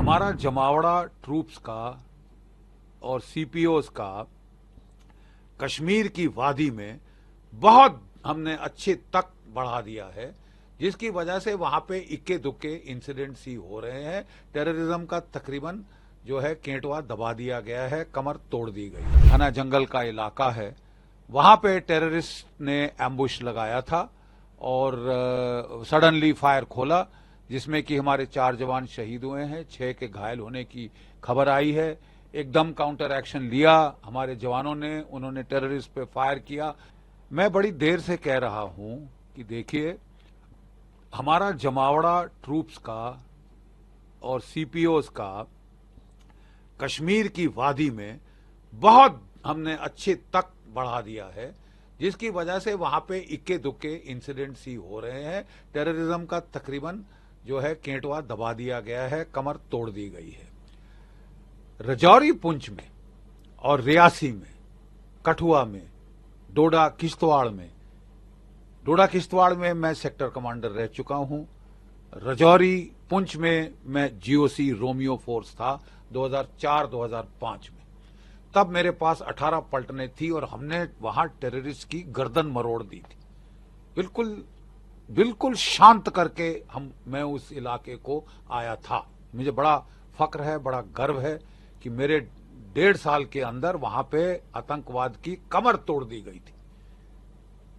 हमारा जमावड़ा ट्रूप्स का और सीपीओस का कश्मीर की वादी में बहुत हमने अच्छे तक बढ़ा दिया है, जिसकी वजह से वहां पे इक्के दुक्के इंसिडेंट्स ही हो रहे हैं। टेररिज्म का तकरीबन जो है केंटवा दबा दिया गया है, कमर तोड़ दी गई। घना जंगल का इलाका है, वहां पे टेररिस्ट ने एम्बुश लगाया था और सडनली फायर खोला, जिसमें कि हमारे 4 जवान शहीद हुए हैं, 6 के घायल होने की खबर आई है। एकदम काउंटर एक्शन लिया हमारे जवानों ने, उन्होंने टेररिस्ट पे फायर किया। मैं बड़ी देर से कह रहा हूं कि देखिए, हमारा जमावड़ा ट्रूप्स का और सीपीओस का कश्मीर की वादी में बहुत हमने अच्छे तक बढ़ा दिया है, जिसकी वजह से वहां पे इक्के दुक्के इंसिडेंट्स ही हो रहे हैं। टेररिज्म का तकरीबन जो है केंटवा दबा दिया गया है, कमर तोड़ दी गई है। रजौरी पुंछ में और रियासी में, कठुआ में, डोडा किश्तवाड़ में मैं सेक्टर कमांडर रह चुका हूं। रजौरी पुंछ में मैं जीओसी रोमियो फोर्स था 2004-2005 में। तब मेरे पास 18 पलटनें थी और हमने वहां टेररिस्ट की गर्दन मरोड़ दी थी, बिल्कुल शांत करके मैं उस इलाके को आया था। मुझे बड़ा फक्र है, बड़ा गर्व है कि मेरे 1.5 साल के अंदर वहां पे आतंकवाद की कमर तोड़ दी गई थी।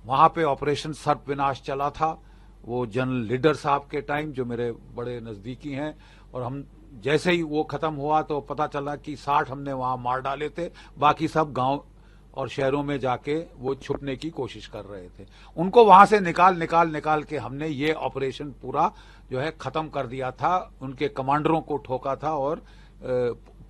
वहां पे ऑपरेशन सर्पविनाश चला था, वो जनरल लीडर साहब के टाइम, जो मेरे बड़े नजदीकी हैं, और हम जैसे ही वो खत्म हुआ तो पता चला कि 60 हमने वहां मार डाले थे, बाकी सब गांव और शहरों में जाके वो छुपने की कोशिश कर रहे थे। उनको वहां से निकाल के हमने ये ऑपरेशन पूरा जो है खत्म कर दिया था, उनके कमांडरों को ठोका था और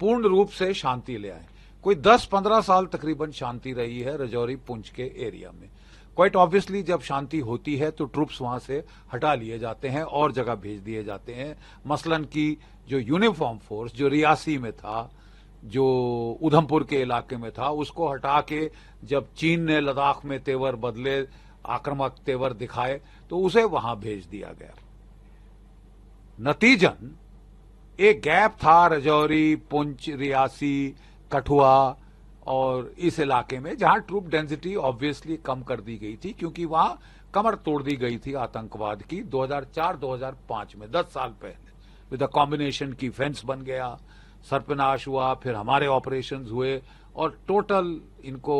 पूर्ण रूप से शांति ले आए। कोई 10-15 साल तकरीबन शांति रही है रजौरी पुंछ के एरिया में। क्वाइट ऑब्वियसली जब शांति होती है तो ट्रूप्स वहां से हटा लिए जाते हैं और जगह भेज दिए जाते हैं। मसलन की जो यूनिफॉर्म फोर्स जो रियासी में था, जो उधमपुर के इलाके में था, उसको हटा के जब चीन ने लद्दाख में तेवर बदले, आक्रामक तेवर दिखाए, तो उसे वहां भेज दिया गया। नतीजन एक गैप था रजौरी, पुंछ, रियासी, कठुआ और इस इलाके में, जहां ट्रूप डेंसिटी ऑब्वियसली कम कर दी गई थी, क्योंकि वहां कमर तोड़ दी गई थी आतंकवाद की 2004-2005 में, 10 साल पहले। विद अ कॉम्बिनेशन की फेंस बन गया, सर्पनाश हुआ, फिर हमारे ऑपरेशंस हुए और टोटल इनको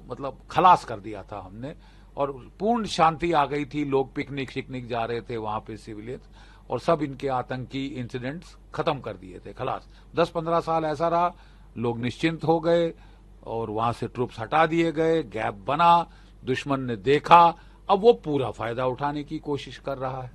मतलब खलास कर दिया था हमने, और पूर्ण शांति आ गई थी। लोग पिकनिक शिकनिक जा रहे थे वहां पे, सिविलियंस, और सब इनके आतंकी इंसिडेंट्स खत्म कर दिए थे, खलास। 10-15 साल ऐसा रहा, लोग निश्चिंत हो गए और वहां से ट्रूप्स हटा दिए गए, गैप बना, दुश्मन ने देखा, अब वो पूरा फायदा उठाने की कोशिश कर रहा है।